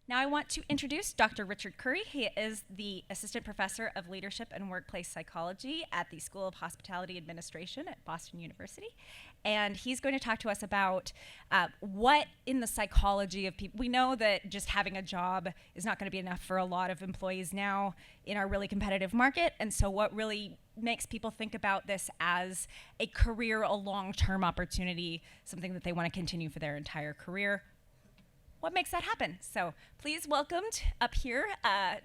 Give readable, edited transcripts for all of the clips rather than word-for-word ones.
Now I want to introduce Dr. Richard Currie. He is the Assistant Professor of Leadership and Workplace Psychology at the School of Hospitality Administration at Boston University. And he's going to talk to us about what in the psychology of people, we know that just having a job is not going to be enough for a lot of employees now in our really competitive market. And so what really makes people think about this as a career, a long-term opportunity, something that they want to continue for their entire career. What makes that happen? So please welcome up here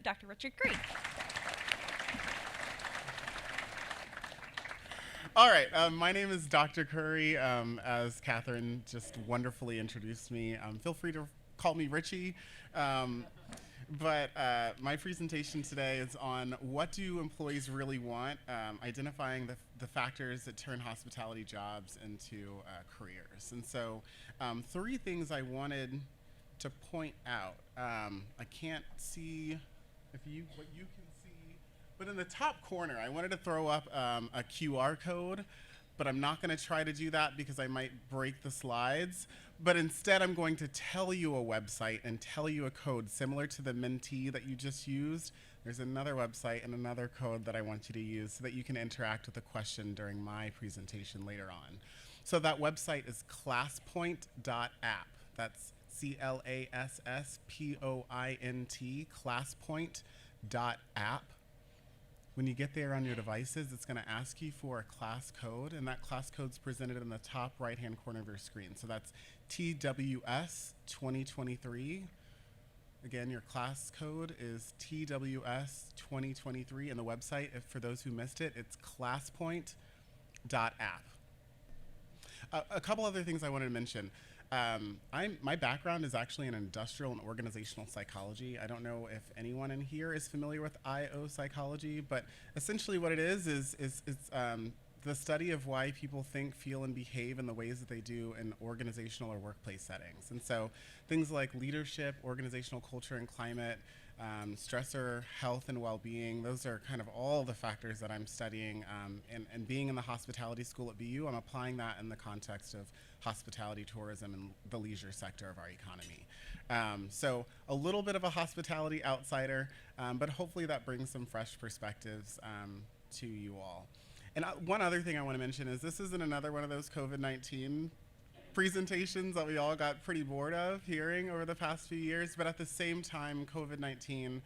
Dr. Richard Currie. All right, my name is Dr. Currie. As Catherine just wonderfully introduced me, feel free to call me Richie. But my presentation today is on what do employees really want, identifying the factors that turn hospitality jobs into careers. And so 3 things I wanted to point out. I can't see what you can see, but in the top corner, I wanted to throw up a QR code, but I'm not going to try to do that because I might break the slides. But instead, I'm going to tell you a website and tell you a code similar to the Mentee that you just used. There's another website and another code that I want you to use so that you can interact with the question during my presentation later on. So that website is classpoint.app. That's ClassPoint, classpoint.app. When you get there on your devices, it's going to ask you for a class code, and that class code's presented in the top right-hand corner of your screen. So that's TWS 2023. Again, your class code is TWS 2023, and the website, for those who missed it, it's classpoint.app. A couple other things I wanted to mention. My background is actually in industrial and organizational psychology. I don't know if anyone in here is familiar with IO psychology, but essentially what it is it's the study of why people think, feel, and behave in the ways that they do in organizational or workplace settings. And so things like leadership, organizational culture and climate, stressor, health and well-being, those are kind of all the factors that I'm studying. And being in the hospitality school at BU, I'm applying that in the context of hospitality, tourism, and the leisure sector of our economy. So a little bit of a hospitality outsider, but hopefully that brings some fresh perspectives to you all. And one other thing I want to mention is this isn't another one of those COVID-19 presentations that we all got pretty bored of hearing over the past few years, but at the same time, COVID-19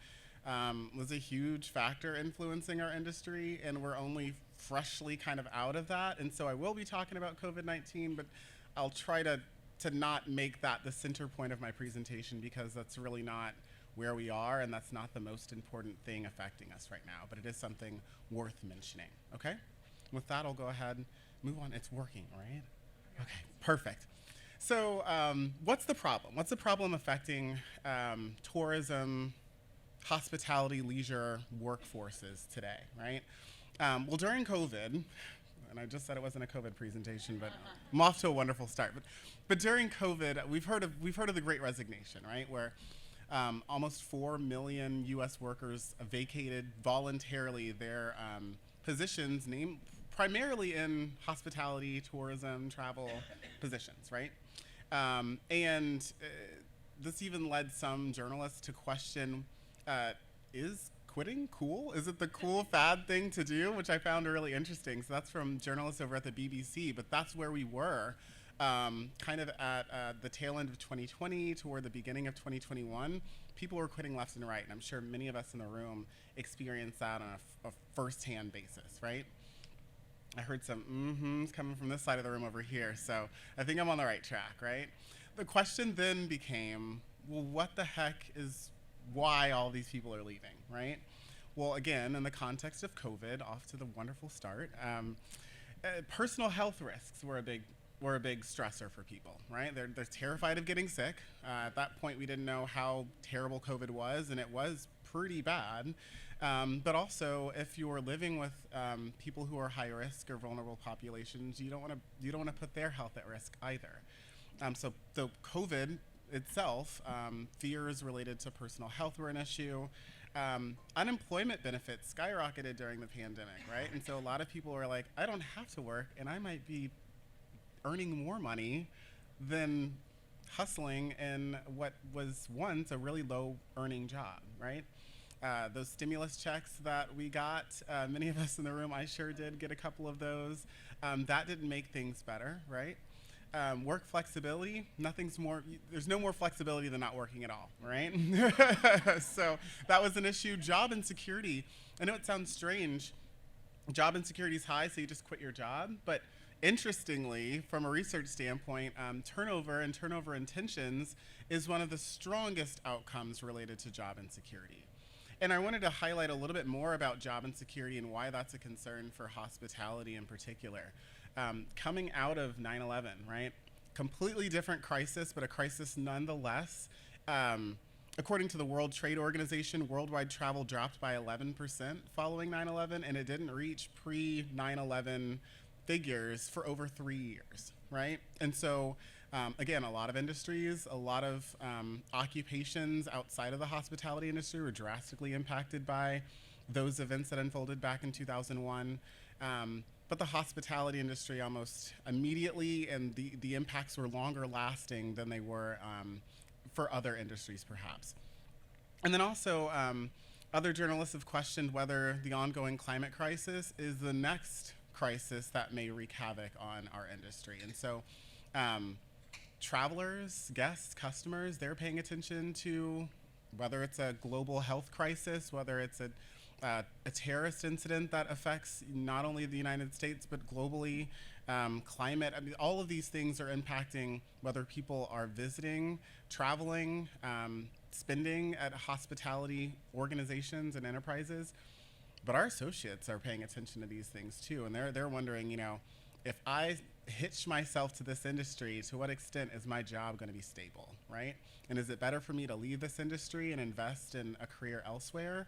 was a huge factor influencing our industry, and we're only freshly kind of out of that. And so I will be talking about COVID-19, but I'll try to not make that the center point of my presentation because that's really not where we are, and that's not the most important thing affecting us right now, but it is something worth mentioning, okay? With that, I'll go ahead and move on. It's working, right? Okay, perfect. So what's the problem? What's the problem affecting tourism, hospitality, leisure workforces today, right? Well, during COVID, and I just said it wasn't a COVID presentation, but I'm off to a wonderful start. But during COVID, we've heard of the Great Resignation, right? Where almost 4 million U.S. workers vacated voluntarily their positions, primarily in hospitality, tourism, travel positions, right? And this even led some journalists to question, is quitting cool? Is it the cool fad thing to do? Which I found really interesting. So that's from journalists over at the BBC, but that's where we were kind of at the tail end of 2020 toward the beginning of 2021. People were quitting left and right, and I'm sure many of us in the room experienced that on a first-hand basis, right? I heard some mm-hms coming from this side of the room over here, so I think I'm on the right track, right? The question then became, well, what the heck is why all these people are leaving, right? Well, again, in the context of COVID, off to the wonderful start, personal health risks were a big stressor for people, right? They're terrified of getting sick. At that point, we didn't know how terrible COVID was, and it was pretty bad. But also, if you're living with people who are high risk or vulnerable populations, you don't want to put their health at risk either. So COVID itself, fears related to personal health were an issue. Unemployment benefits skyrocketed during the pandemic, right? And so a lot of people were like, I don't have to work, and I might be earning more money than hustling in what was once a really low earning job, right? Those stimulus checks that we got, many of us in the room, I sure did get a couple of those. That didn't make things better, right? Work flexibility, there's no more flexibility than not working at all, right? So that was an issue. Job insecurity, I know it sounds strange. Job insecurity is high, so you just quit your job. But interestingly, from a research standpoint, turnover and turnover intentions is one of the strongest outcomes related to job insecurity. And I wanted to highlight a little bit more about job insecurity and why that's a concern for hospitality in particular. Coming out of 9/11, right? Completely different crisis, but a crisis nonetheless. According to the World Trade Organization, worldwide travel dropped by 11% following 9/11, and it didn't reach pre-9/11 figures for over 3 years, right? And so, again, a lot of industries, a lot of occupations outside of the hospitality industry were drastically impacted by those events that unfolded back in 2001. But the hospitality industry almost immediately, and the impacts were longer lasting than they were for other industries, perhaps. And then also, other journalists have questioned whether the ongoing climate crisis is the next crisis that may wreak havoc on our industry. And so, travelers, guests, customers, they're paying attention to whether it's a global health crisis, whether it's a terrorist incident that affects not only the United States but globally, climate. I mean, all of these things are impacting whether people are visiting, traveling, spending at hospitality organizations and enterprises. But our associates are paying attention to these things too, and they're wondering, if I hitch myself to this industry, to what extent is my job going to be stable, right? And is it better for me to leave this industry and invest in a career elsewhere,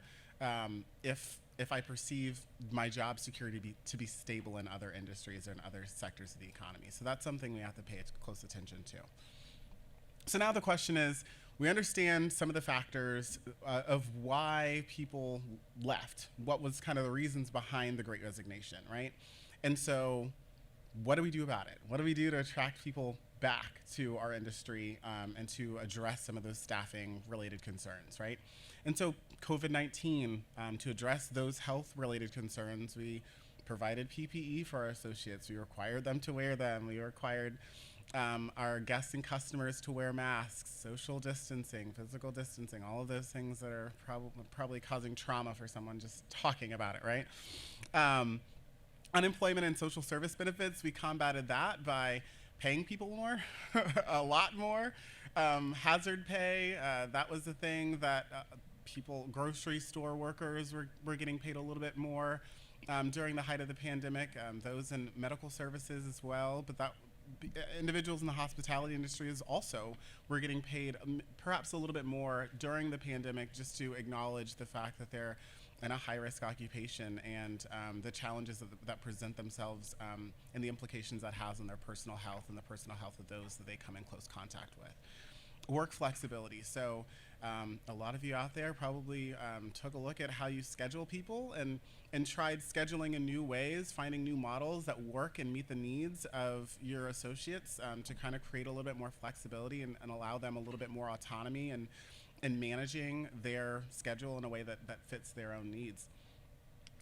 if I perceive my job security to be stable in other industries or in other sectors of the economy? So that's something we have to pay close attention to. So now the question is, we understand some of the factors of why people left. What was kind of the reasons behind the Great Resignation, right? And so what do we do about it? What do we do to attract people back to our industry and to address some of those staffing related concerns, right? And so COVID-19, to address those health related concerns, we provided PPE for our associates. We required them to wear them. We required our guests and customers to wear masks, social distancing, physical distancing, all of those things that are probably causing trauma for someone just talking about it, right? Unemployment and social service benefits, we combated that by paying people more, a lot more. Hazard pay, that was the thing that grocery store workers were getting paid a little bit more during the height of the pandemic, those in medical services as well, but individuals in the hospitality industry were getting paid perhaps a little bit more during the pandemic, just to acknowledge the fact that they're in a high-risk occupation and the challenges that present themselves and the implications that has on their personal health and the personal health of those that they come in close contact with. Work flexibility. So a lot of you out there probably took a look at how you schedule people and tried scheduling in new ways, finding new models that work and meet the needs of your associates to kind of create a little bit more flexibility and allow them a little bit more autonomy and managing their schedule in a way that fits their own needs.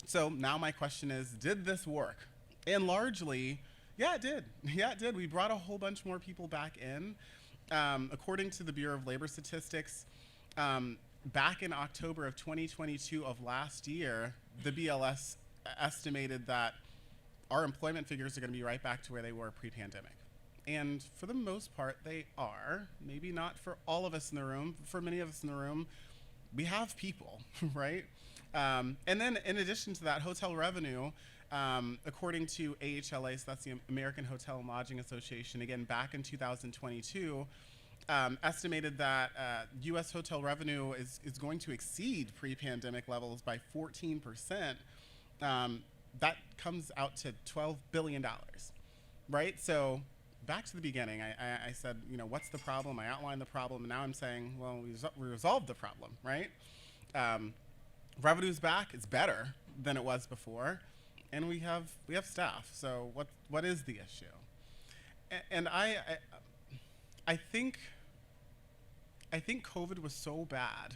So now my question is, did this work? And largely, yeah, it did. Yeah, it did. We brought a whole bunch more people back in. According to the Bureau of Labor Statistics, back in October of 2022 of last year, the BLS estimated that our employment figures are going to be right back to where they were pre-pandemic. And for the most part, they are. Maybe not for all of us in the room. For many of us in the room, we have people, right? And then in addition to that, hotel revenue, according to AHLA, so that's the American Hotel and Lodging Association, again, back in 2022, estimated that U.S. hotel revenue is going to exceed pre-pandemic levels by 14%. That comes out to $12 billion, right? So back to the beginning, I said, what's the problem? I outlined the problem, and now I'm saying, well, we resolved the problem, right? Revenue's back. It's better than it was before, and we have staff. So what is the issue? And I think I think COVID was so bad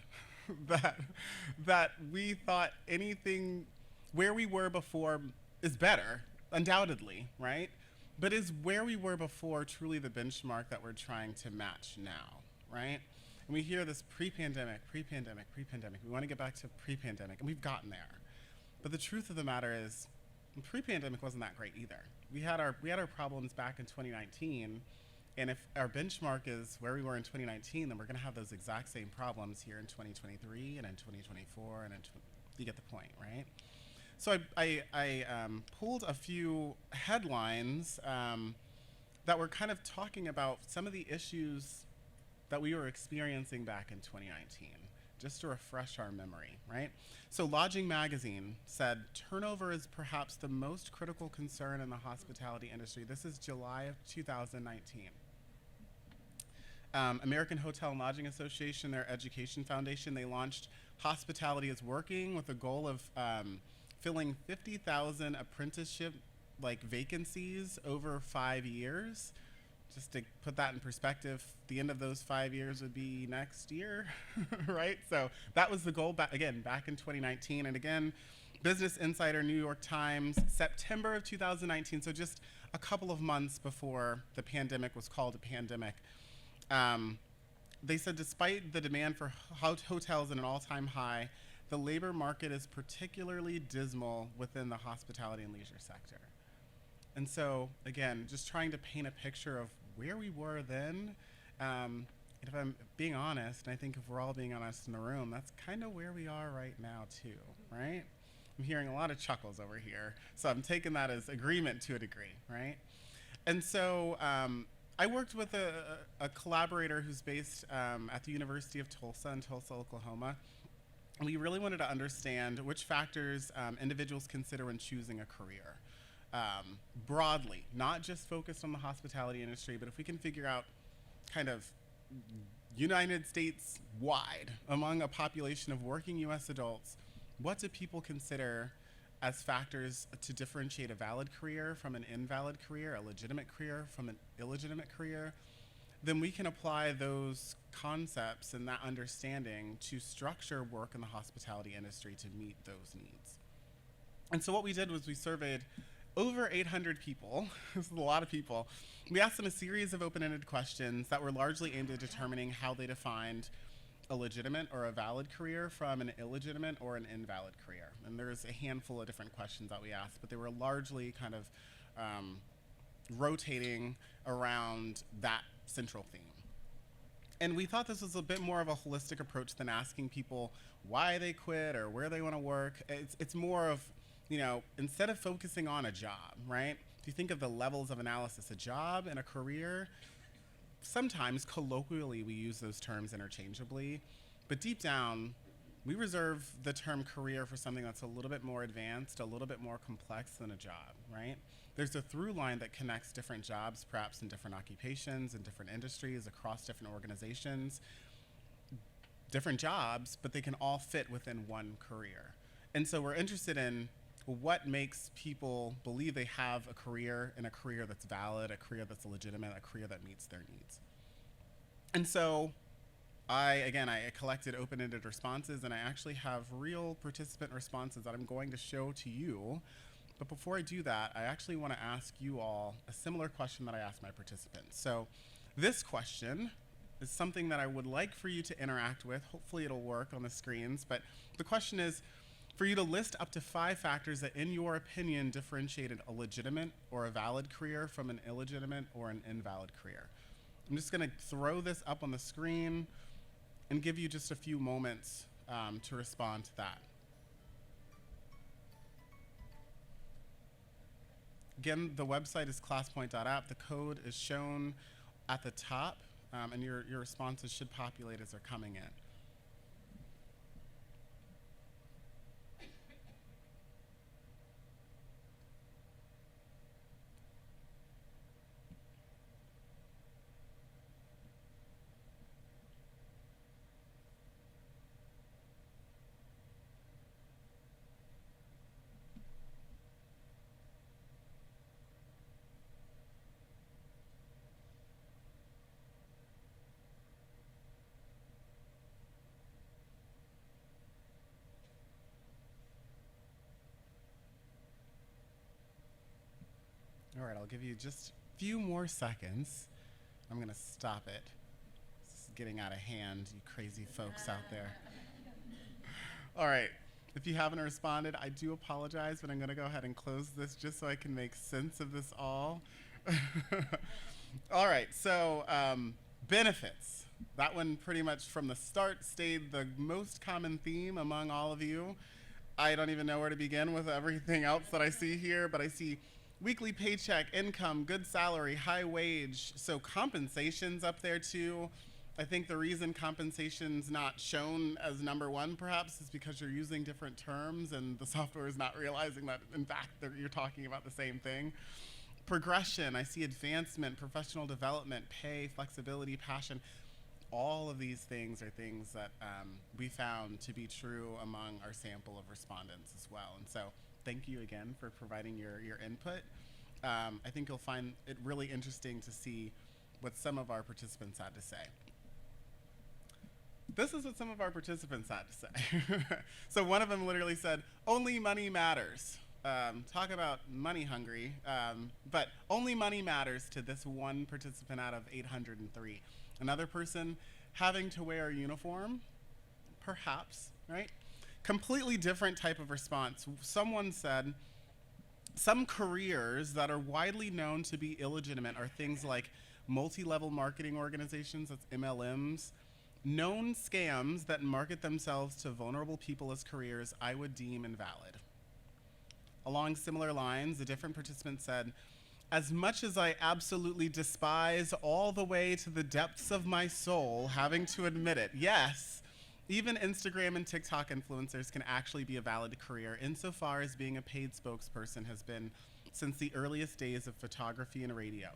that we thought anything where we were before is better, undoubtedly, right? But is where we were before truly the benchmark that we're trying to match now, right? And we hear this pre-pandemic, pre-pandemic, pre-pandemic. We want to get back to pre-pandemic, and we've gotten there. But the truth of the matter is, pre-pandemic wasn't that great either. We had our problems back in 2019, and if our benchmark is where we were in 2019, then we're going to have those exact same problems here in 2023 and in 2024, and you get the point, right? So I pulled a few headlines that were kind of talking about some of the issues that we were experiencing back in 2019, just to refresh our memory, right? So Lodging Magazine said, turnover is perhaps the most critical concern in the hospitality industry. This is July of 2019. American Hotel and Lodging Association, their education foundation, they launched Hospitality is Working with the goal of filling 50,000 apprenticeship vacancies over 5 years. Just to put that in perspective, the end of those 5 years would be next year, right? So that was the goal, back in 2019. And again, Business Insider, New York Times, September of 2019, so just a couple of months before the pandemic was called a pandemic. They said despite the demand for hotels at an all-time high, the labor market is particularly dismal within the hospitality and leisure sector. And so, again, just trying to paint a picture of where we were then. If I'm being honest, and I think if we're all being honest in the room, that's kind of where we are right now too, right? I'm hearing a lot of chuckles over here, so I'm taking that as agreement to a degree, right? And so I worked with a collaborator who's based at the University of Tulsa in Tulsa, Oklahoma. And we really wanted to understand which factors individuals consider when choosing a career. Broadly, not just focused on the hospitality industry, but if we can figure out kind of United States wide, among a population of working US adults, what do people consider as factors to differentiate a valid career from an invalid career, a legitimate career from an illegitimate career? Then we can apply those concepts and that understanding to structure work in the hospitality industry to meet those needs. And so what we did was we surveyed over 800 people. This is a lot of people. We asked them a series of open-ended questions that were largely aimed at determining how they defined a legitimate or a valid career from an illegitimate or an invalid career. And there's a handful of different questions that we asked, but they were largely kind of rotating around that central theme. And we thought this was a bit more of a holistic approach than asking people why they quit or where they want to work. It's more of, instead of focusing on a job, right? If you think of the levels of analysis, a job and a career, sometimes colloquially we use those terms interchangeably, but deep down, we reserve the term career for something that's a little bit more advanced, a little bit more complex than a job, right? There's a through line that connects different jobs, perhaps in different occupations, in different industries, across different organizations, different jobs, but they can all fit within one career. And so we're interested in what makes people believe they have a career, and a career that's valid, a career that's legitimate, a career that meets their needs. And so I collected open-ended responses, and I actually have real participant responses that I'm going to show to you. But before I do that, I actually want to ask you all a similar question that I asked my participants. So this question is something that I would like for you to interact with. Hopefully it'll work on the screens, but the question is for you to list up to 5 factors that, in your opinion, differentiated a legitimate or a valid career from an illegitimate or an invalid career. I'm just going to throw this up on the screen and give you just a few moments to respond to that. Again, the website is classpoint.app. The code is shown at the top, and your responses should populate as they're coming in. All right, I'll give you just a few more seconds. I'm going to stop it. This is getting out of hand, you crazy folks out there. All right. If you haven't responded, I do apologize, but I'm going to go ahead and close this just so I can make sense of this all. All right, so benefits. That one pretty much from the start stayed the most common theme among all of you. I don't even know where to begin with everything else that I see here, but I see weekly paycheck, income, good salary, high wage. So compensation's up there too. I think the reason compensation's not shown as number one perhaps is because you're using different terms and the software is not realizing that in fact you're talking about the same thing. Progression, I see advancement, professional development, pay, flexibility, passion. All of these things are things that we found to be true among our sample of respondents as well. And so thank you again for providing your input. I think you'll find it really interesting to see what some of our participants had to say. This is what some of our participants had to say. So one of them literally said, only money matters. Talk about money hungry, but only money matters to this one participant out of 803. Another person, having to wear a uniform, perhaps, right? Completely different type of response. Someone said, some careers that are widely known to be illegitimate are things like multi-level marketing organizations, that's MLMs, known scams that market themselves to vulnerable people as careers I would deem invalid. Along similar lines, a different participant said, as much as I absolutely despise all the way to the depths of my soul having to admit it, yes, even Instagram and TikTok influencers can actually be a valid career insofar as being a paid spokesperson has been since the earliest days of photography and radio.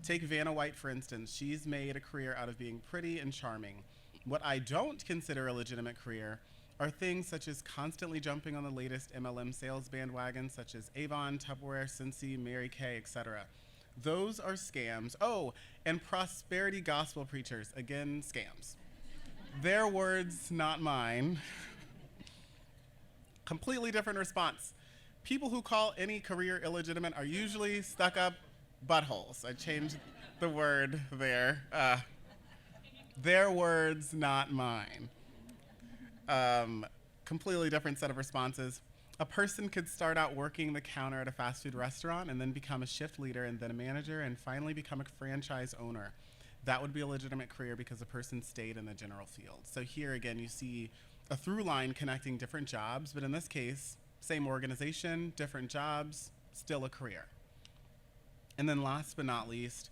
Take Vanna White, for instance. She's made a career out of being pretty and charming. What I don't consider a legitimate career are things such as constantly jumping on the latest MLM sales bandwagon, such as Avon, Tupperware, Cincy, Mary Kay, etc. Those are scams. Oh, and prosperity gospel preachers, again, scams. Their words, not mine. Completely different response. People who call any career illegitimate are usually stuck-up buttholes. I changed the word there. Their words, not mine. Completely different set of responses. A person could start out working the counter at a fast food restaurant and then become a shift leader and then a manager and finally become a franchise owner. That would be a legitimate career because the person stayed in the general field. So here again, you see a through line connecting different jobs, but in this case, same organization, different jobs, still a career. And then last but not least,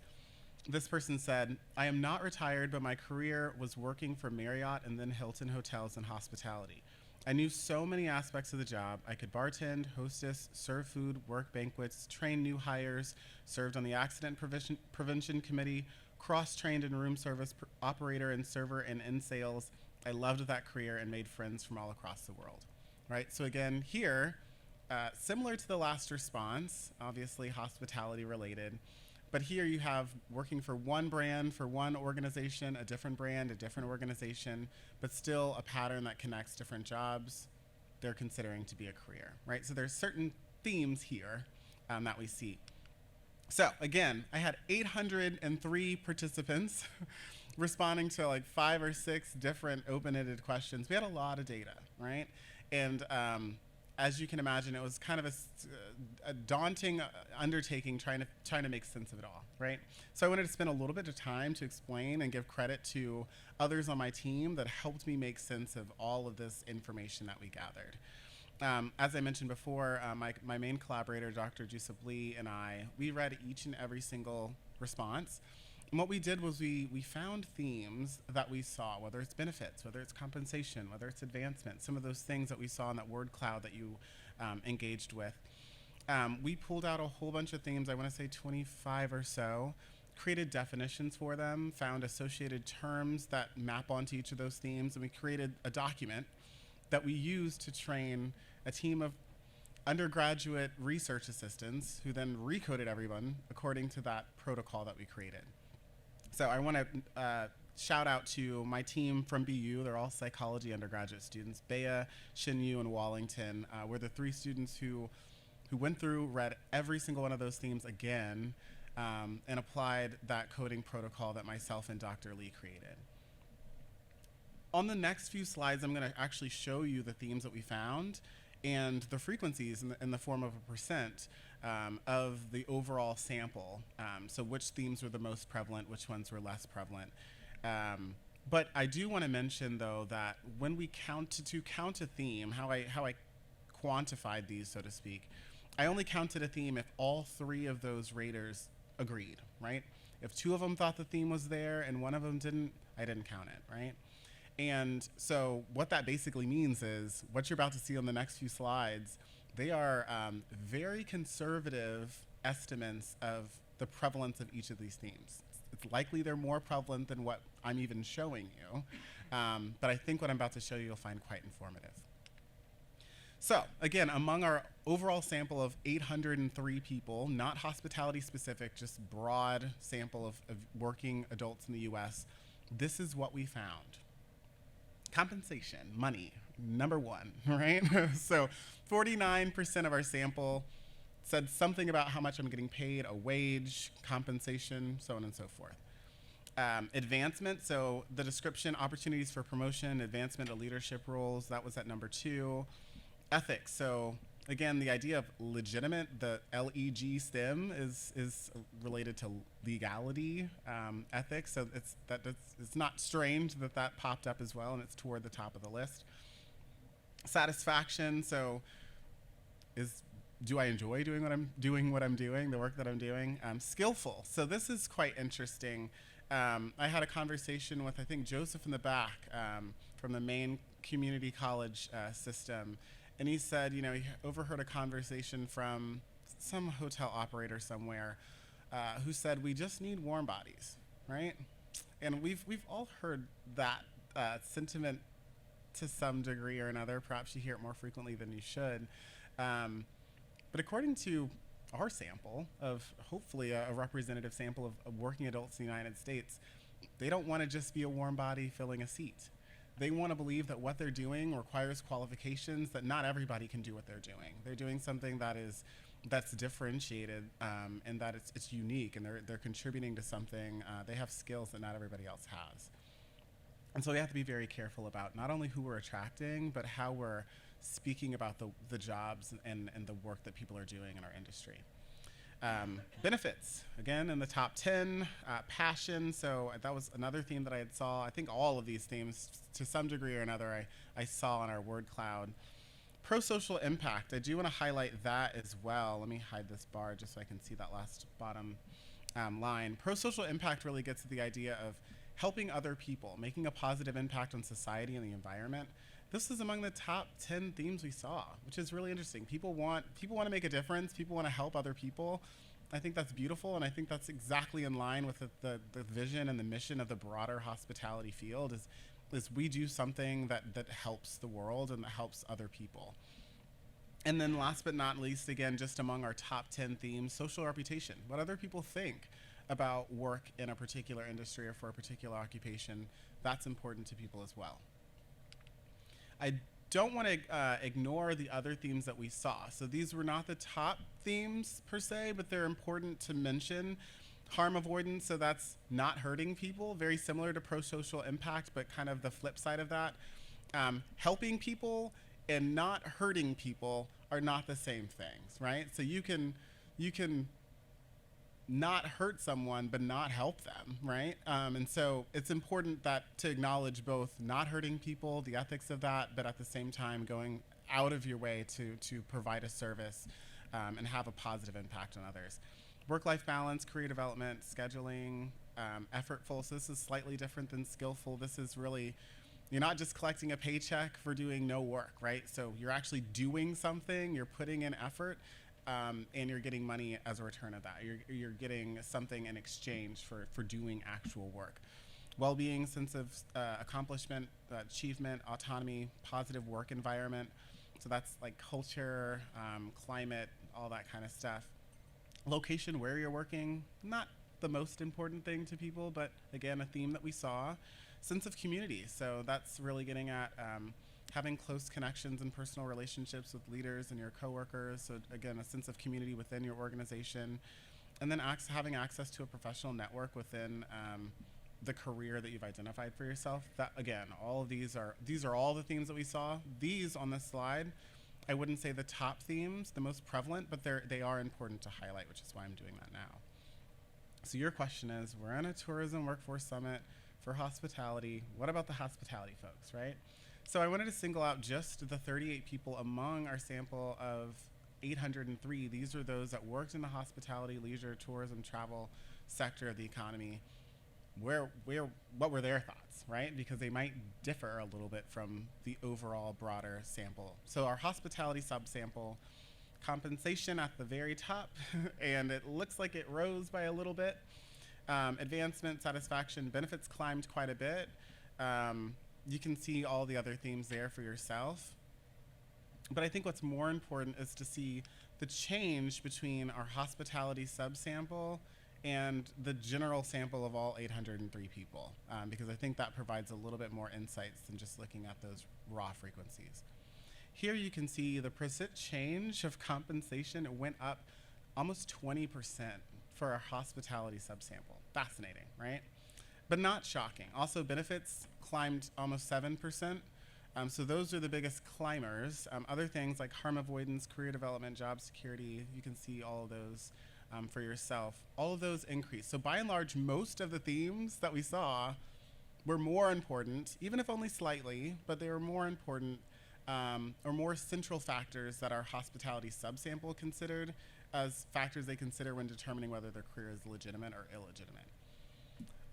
this person said, I am not retired, but my career was working for Marriott and then Hilton Hotels and Hospitality. I knew so many aspects of the job. I could bartend, hostess, serve food, work banquets, train new hires, served on the accident prevention committee, cross-trained in room service operator and server and in sales. I loved that career and made friends from all across the world. Right? So again, here, similar to the last response, obviously hospitality related, but here you have working for one brand, for one organization, a different brand, a different organization, but still a pattern that connects different jobs they're considering to be a career, right? So there's certain themes here that we see. So again, I had 803 participants responding to like 5 or 6 different open-ended questions. We had a lot of data, right? And as you can imagine, it was kind of a daunting undertaking trying to make sense of it all, right? So I wanted to spend a little bit of time to explain and give credit to others on my team that helped me make sense of all of this information that we gathered. As I mentioned before, my main collaborator, Dr. Jusuf Lee, and we read each and every single response. And what we did was we found themes that we saw, whether it's benefits, whether it's compensation, whether it's advancement, some of those things that we saw in that word cloud that you engaged with. We pulled out a whole bunch of themes, I want to say 25 or so, created definitions for them, found associated terms that map onto each of those themes, and we created a document that we used to train a team of undergraduate research assistants who then recoded everyone according to that protocol that we created. So I want to shout out to my team from BU. They're all psychology undergraduate students. Bea, Shinyu, and Wallington were the 3 students who who went through, read every single one of those themes again, and applied that coding protocol that myself and Dr. Lee created. On the next few slides, I'm going to actually show you the themes that we found and the frequencies in the form of a percent of the overall sample. So which themes were the most prevalent, which ones were less prevalent. But I do want to mention, though, that when we count a theme, how I quantified these, so to speak, I only counted a theme if all three of those raters agreed, right? If two of them thought the theme was there and one of them didn't, I didn't count it, right? And so what that basically means is what you're about to see on the next few slides, they are very conservative estimates of the prevalence of each of these themes. It's likely they're more prevalent than what I'm even showing you, but I think what I'm about to show you you'll find quite informative. So again, among our overall sample of 803 people, not hospitality specific, just broad sample of working adults in the US, this is what we found. Compensation, money, number one, right? So 49% of our sample said something about how much I'm getting paid, a wage, compensation, so on and so forth. Advancement, so the description, opportunities for promotion, advancement to leadership roles, that was at number 2. Ethics, so again, the idea of legitimate, the LEG STEM is related to legality, ethics, so it's not strange that that popped up as well, and it's toward the top of the list. Satisfaction, so do I enjoy doing what I'm doing, the work that I'm doing? Skillful, so this is quite interesting. I had a conversation with, I think, Joseph in the back from the Maine Community College system, and he said, he overheard a conversation from some hotel operator somewhere who said, we just need warm bodies, right? And we've all heard that sentiment to some degree or another. Perhaps you hear it more frequently than you should. But according to our sample of hopefully a representative sample of working adults in the United States, they don't want to just be a warm body filling a seat. They want to believe that what they're doing requires qualifications, that not everybody can do what they're doing. They're doing something that's differentiated and that it's unique, and they're contributing to something. They have skills that not everybody else has. And so we have to be very careful about not only who we're attracting, but how we're speaking about the jobs and the work that people are doing in our industry. Benefits, again, in the top 10. Passion, so that was another theme that I had saw. I think all of these themes, to some degree or another, I saw on our word cloud. Pro-social impact, I do want to highlight that as well. Let me hide this bar just so I can see that last bottom line. Pro-social impact really gets at the idea of helping other people, making a positive impact on society and the environment. This is among the top 10 themes we saw, which is really interesting. People want to make a difference. People want to help other people. I think that's beautiful, and I think that's exactly in line with the vision and the mission of the broader hospitality field is we do something that helps the world and that helps other people. And then last but not least, again, just among our top 10 themes, social reputation. What other people think about work in a particular industry or for a particular occupation, that's important to people as well. I don't want to ignore the other themes that we saw. So these were not the top themes per se, but they're important to mention. Harm avoidance, so that's not hurting people, very similar to pro-social impact, but kind of the flip side of that. Helping people and not hurting people are not the same things, right? So you can not hurt someone but not help them, right? And so it's important to acknowledge both not hurting people, the ethics of that, but at the same time going out of your way to provide a service and have a positive impact on others. Work-life balance, career development, scheduling, effortful. So this is slightly different than skillful. This is really, you're not just collecting a paycheck for doing no work, right? So you're actually doing something, you're putting in effort, and you're getting money as a return of that. You're getting something in exchange for doing actual work. Well-being, sense of accomplishment, achievement, autonomy, positive work environment. So that's like culture, climate, all that kind of stuff. Location, where you're working, not the most important thing to people, but again, a theme that we saw. Sense of community, so that's really getting at having close connections and personal relationships with leaders and your coworkers. So again, a sense of community within your organization, and then having access to a professional network within the career that you've identified for yourself. That again, all of these are all the themes that we saw. These on this slide, I wouldn't say the top themes, the most prevalent, but they are important to highlight, which is why I'm doing that now. So your question is, we're in a tourism workforce summit for hospitality. What about the hospitality folks, right? So I wanted to single out just the 38 people among our sample of 803. These are those that worked in the hospitality, leisure, tourism, travel sector of the economy. What were their thoughts, right? Because they might differ a little bit from the overall broader sample. So our hospitality subsample, compensation at the very top, and it looks like it rose by a little bit. Advancement, satisfaction, benefits climbed quite a bit. You can see all the other themes there for yourself. But I think what's more important is to see the change between our hospitality subsample and the general sample of all 803 people, because I think that provides a little bit more insights than just looking at those raw frequencies. Here you can see the percent change of compensation. It went up almost 20% for our hospitality subsample. Fascinating, right? But not shocking. Also, benefits climbed almost 7%. So those are the biggest climbers. Other things like harm avoidance, career development, job security, you can see all of those for yourself. All of those increased. So by and large, most of the themes that we saw were more important, even if only slightly, but they were more important or more central factors that our hospitality subsample considered as factors they consider when determining whether their career is legitimate or illegitimate.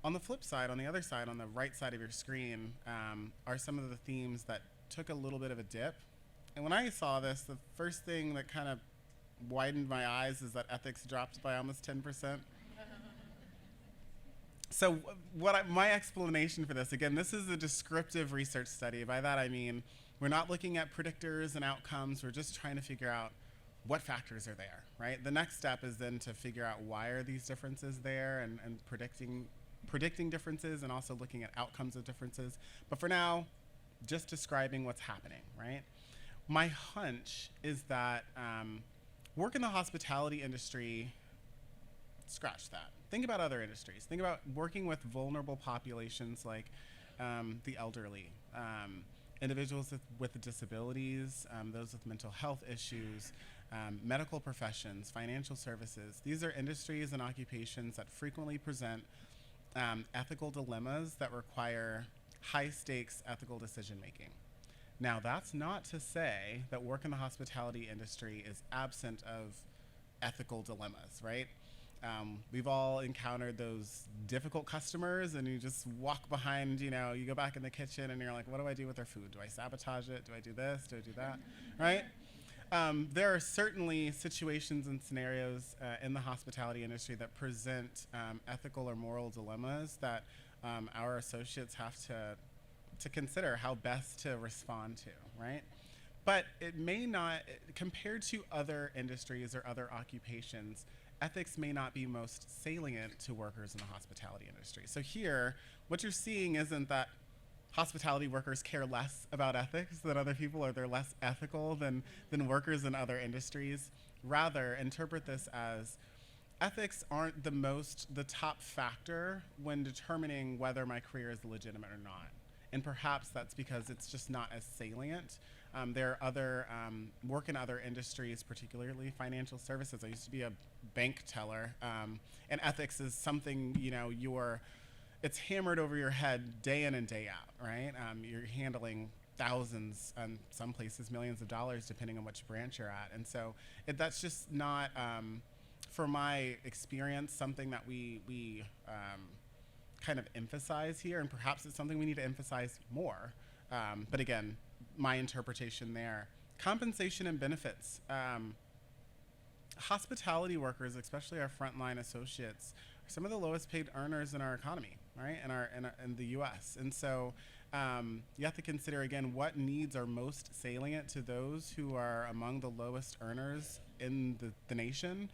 On the flip side, on the other side, on the right side of your screen, are some of the themes that took a little bit of a dip. And when I saw this, the first thing that kind of widened my eyes is that ethics dropped by almost 10%. So my explanation for this, again, this is a descriptive research study. By that I mean, we're not looking at predictors and outcomes. We're just trying to figure out what factors are there, right? The next step is then to figure out why are these differences there and predicting differences and also looking at outcomes of differences. But for now, just describing what's happening, right? My hunch is that work in the hospitality industry, scratch that. Think about other industries. Think about working with vulnerable populations like the elderly, individuals with disabilities, those with mental health issues, medical professions, financial services. These are industries and occupations that frequently present ethical dilemmas that require high-stakes ethical decision-making. Now, that's not to say that work in the hospitality industry is absent of ethical dilemmas, right? We've all encountered those difficult customers and you just walk behind, you go back in the kitchen and you're like, what do I do with their food? Do I sabotage it? Do I do this? Do I do that? Right? There are certainly situations and scenarios in the hospitality industry that present ethical or moral dilemmas that our associates have to consider how best to respond to, right? But it may not, compared to other industries or other occupations, ethics may not be most salient to workers in the hospitality industry. So here, what you're seeing isn't that hospitality workers care less about ethics than other people, or they're less ethical than workers in other industries. Rather, interpret this as ethics aren't the top factor when determining whether my career is legitimate or not. And perhaps that's because it's just not as salient. There are other work in other industries, particularly financial services. I used to be a bank teller, and ethics is something it's hammered over your head day in and day out, right? You're handling thousands, and some places millions of dollars, depending on which branch you're at. And so that's just not, from my experience, something that we kind of emphasize here, and perhaps it's something we need to emphasize more. But again, my interpretation there. Compensation and benefits. Hospitality workers, especially our frontline associates, are some of the lowest paid earners in our economy, right? In the U.S. And so you have to consider, again, what needs are most salient to those who are among the lowest earners in the nation.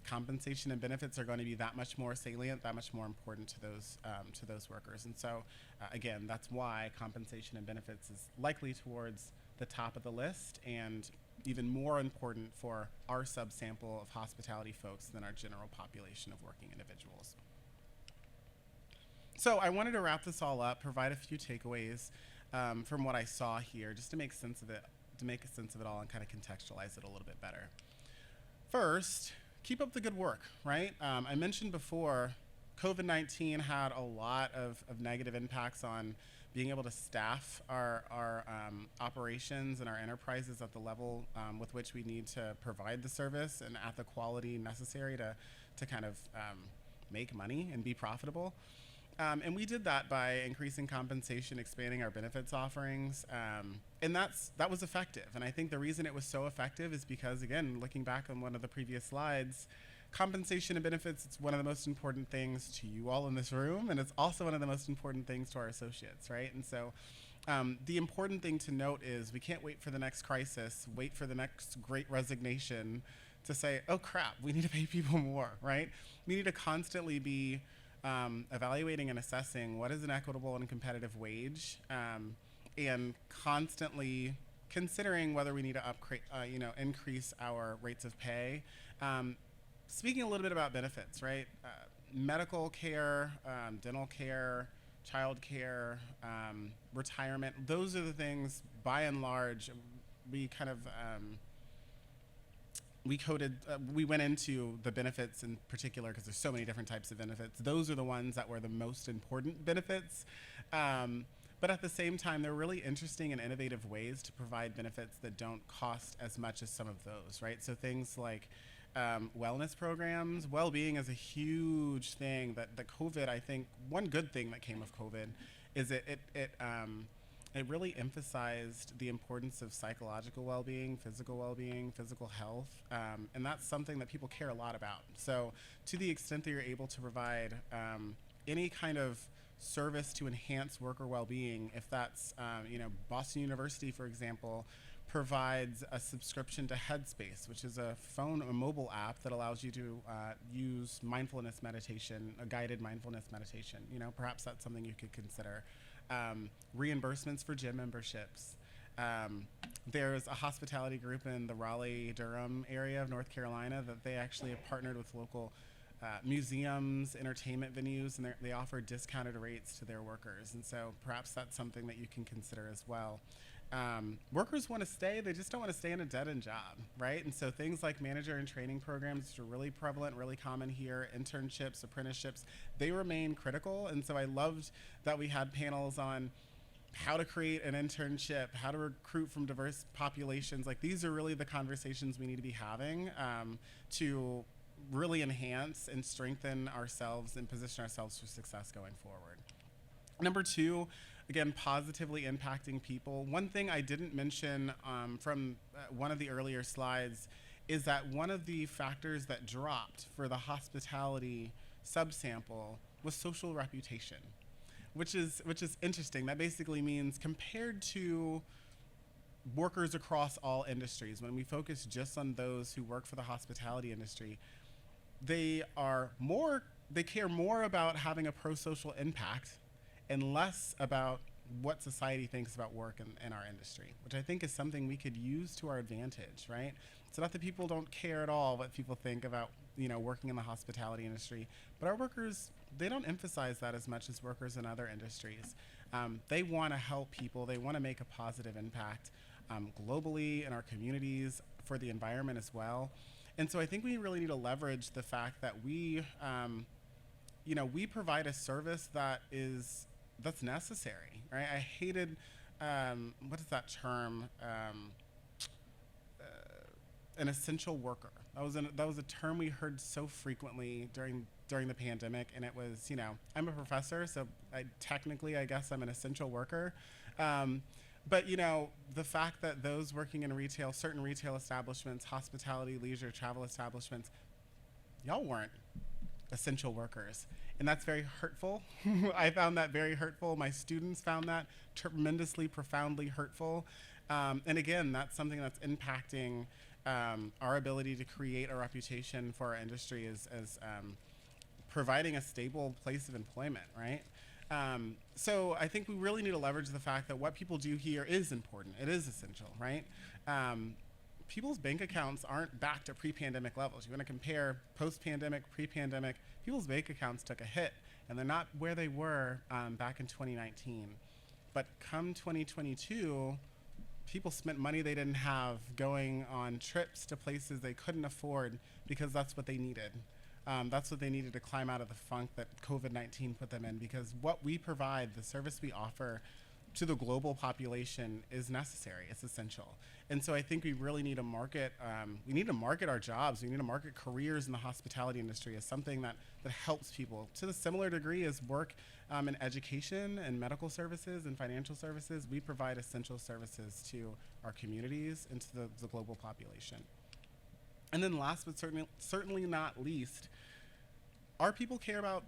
compensation and benefits are going to be that much more salient, that much more important to those workers. And so, again, that's why compensation and benefits is likely towards the top of the list, and even more important for our subsample of hospitality folks than our general population of working individuals. So I wanted to wrap this all up, provide a few takeaways from what I saw here, just to make sense of it, all and kind of contextualize it a little bit better. First, keep up the good work, right? I mentioned before, COVID-19 had a lot of negative impacts on being able to staff our operations and our enterprises at the level with which we need to provide the service and at the quality necessary to kind of make money and be profitable. And we did that by increasing compensation, expanding our benefits offerings, and that was effective. And I think the reason it was so effective is because, again, looking back on one of the previous slides, compensation and benefits, it's one of the most important things to you all in this room, and it's also one of the most important things to our associates, right? And so the important thing to note is we can't wait for the next crisis, wait for the next great resignation to say, oh crap, we need to pay people more, right? We need to constantly be evaluating and assessing what is an equitable and competitive wage, and constantly considering whether we need to increase our rates of pay. Speaking a little bit about benefits, right? Medical care, dental care, child care, retirement, those are the things, by and large, we kind of we went into the benefits in particular because there's so many different types of benefits. Those are the ones that were the most important benefits. But at the same time, they're really interesting and innovative ways to provide benefits that don't cost as much as some of those, right? So things like wellness programs, well-being is a huge thing that COVID, I think, one good thing that came of COVID is it really emphasized the importance of psychological well-being, physical health, and that's something that people care a lot about. So to the extent that you're able to provide any kind of service to enhance worker well-being, if that's, Boston University, for example, provides a subscription to Headspace, which is a mobile app that allows you to use mindfulness meditation, a guided mindfulness meditation. Perhaps that's something you could consider. Reimbursements for gym memberships. There's a hospitality group in the Raleigh-Durham area of North Carolina that they actually have partnered with local museums, entertainment venues, and they offer discounted rates to their workers. And so perhaps that's something that you can consider as well. Workers want to stay, they just don't want to stay in a dead-end job, right? And so things like manager and training programs are really prevalent, really common here. Internships, apprenticeships, they remain critical. And so I loved that we had panels on how to create an internship, how to recruit from diverse populations. Like, these are really the conversations we need to be having to really enhance and strengthen ourselves and position ourselves for success going forward. Number two, again, positively impacting people. One thing I didn't mention from one of the earlier slides is that one of the factors that dropped for the hospitality subsample was social reputation, which is interesting. That basically means compared to workers across all industries, when we focus just on those who work for the hospitality industry, they care more about having a pro-social impact and less about what society thinks about work in our industry, which I think is something we could use to our advantage, right? It's not that people don't care at all what people think about, working in the hospitality industry, but our workers, they don't emphasize that as much as workers in other industries. They want to help people. They want to make a positive impact globally in our communities, for the environment as well. And so I think we really need to leverage the fact that we provide a service that's necessary, right? I hated, what is that term? An essential worker. That was a term we heard so frequently during the pandemic, and it was, I'm a professor, so technically I guess I'm an essential worker. But the fact that those working in retail, certain retail establishments, hospitality, leisure, travel establishments, y'all weren't essential workers. And that's very hurtful. I found that very hurtful. My students found that tremendously, profoundly hurtful. And again, that's something that's impacting our ability to create a reputation for our industry as providing a stable place of employment, right? So I think we really need to leverage the fact that what people do here is important. It is essential, right? People's bank accounts aren't back to pre-pandemic levels. You want to compare post-pandemic, pre-pandemic, people's bank accounts took a hit, and they're not where they were back in 2019. But come 2022, people spent money they didn't have going on trips to places they couldn't afford because that's what they needed. That's what they needed to climb out of the funk that COVID-19 put them in, because what we provide, the service we offer to the global population is necessary. It's essential. And so I think we really need to market, our jobs. We need to market careers in the hospitality industry as something that helps people to the similar degree as work in education and medical services and financial services. We provide essential services to our communities and to the global population. And then last but certainly not least, our people care about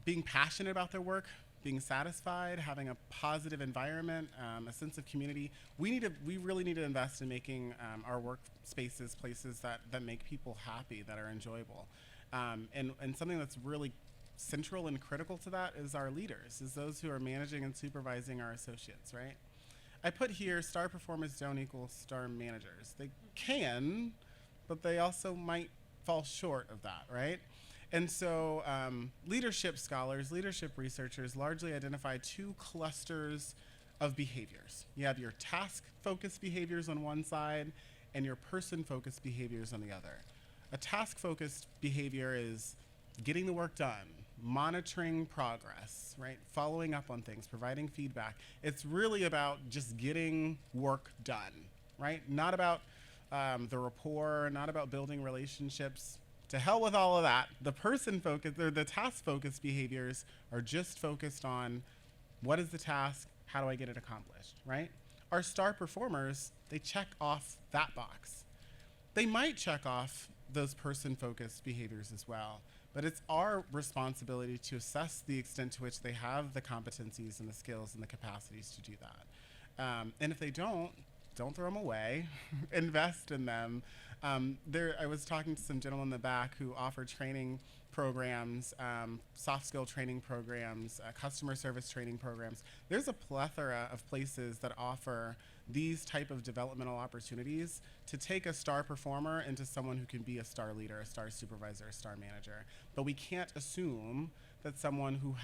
being passionate about their work, being satisfied, having a positive environment, a sense of community. We really need to invest in making our workspaces places that make people happy, that are enjoyable. And something that's really central and critical to that is our leaders, is those who are managing and supervising our associates, right? I put here, star performers don't equal star managers. They can, but they also might fall short of that, right? And so leadership scholars, leadership researchers largely identify two clusters of behaviors. You have your task-focused behaviors on one side and your person-focused behaviors on the other. A task-focused behavior is getting the work done, monitoring progress, right? Following up on things, providing feedback. It's really about just getting work done, right? Not about the rapport, not about building relationships. To hell with all of that. The person-focused, or the task-focused behaviors are just focused on what is the task, how do I get it accomplished, right? Our star performers, they check off that box. They might check off those person-focused behaviors as well, but it's our responsibility to assess the extent to which they have the competencies and the skills and the capacities to do that. And if they don't throw them away, invest in them. I was talking to some gentlemen in the back who offer training programs, soft skill training programs, customer service training programs. There's a plethora of places that offer these type of developmental opportunities to take a star performer into someone who can be a star leader, a star supervisor, a star manager. But we can't assume that someone who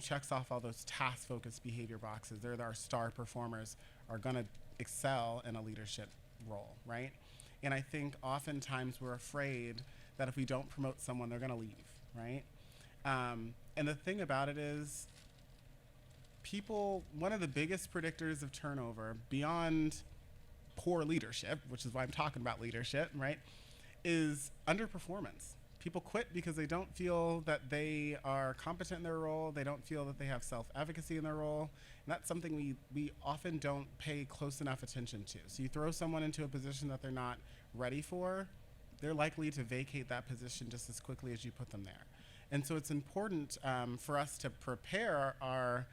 checks off all those task-focused behavior boxes, they're our star performers, are gonna excel in a leadership role, right? And I think oftentimes we're afraid that if we don't promote someone, they're gonna leave, right? And the thing about it is, one of the biggest predictors of turnover, beyond poor leadership, which is why I'm talking about leadership, right, is underperformance. People quit because they don't feel that they are competent in their role. They don't feel that they have self-efficacy in their role. And that's something we often don't pay close enough attention to. So you throw someone into a position that they're not ready for, they're likely to vacate that position just as quickly as you put them there. And so it's important for us to prepare our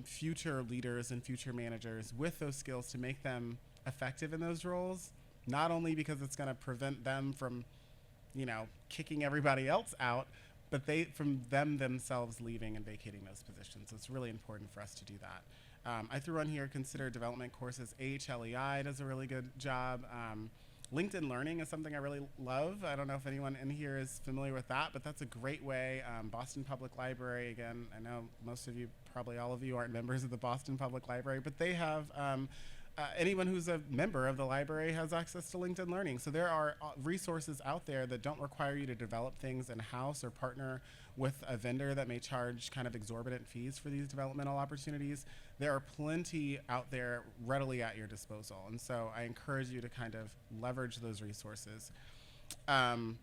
future leaders and future managers with those skills to make them effective in those roles, not only because it's going to prevent them from kicking everybody else out, but from them themselves leaving and vacating those positions. So it's really important for us to do that. I threw on here, consider development courses. AHLEI does a really good job. LinkedIn Learning is something I really love. I don't know if anyone in here is familiar with that, but that's a great way. Boston Public Library, again, I know most of you, probably all of you, aren't members of the Boston Public Library, but they have anyone who's a member of the library has access to LinkedIn Learning. So there are resources out there that don't require you to develop things in-house or partner with a vendor that may charge kind of exorbitant fees for these developmental opportunities. There are plenty out there readily at your disposal. And so I encourage you to kind of leverage those resources. And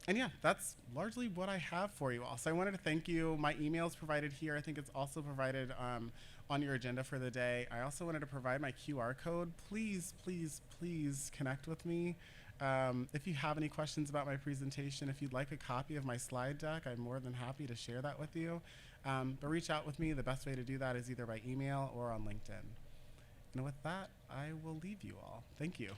yeah, that's largely what I have for you all. So I wanted to thank you. My email is provided here. I think it's also provided on your agenda for the day. I also wanted to provide my QR code. Please, please, please connect with me. If you have any questions about my presentation, if you'd like a copy of my slide deck, I'm more than happy to share that with you. But reach out with me. The best way to do that is either by email or on LinkedIn. And with that, I will leave you all. Thank you.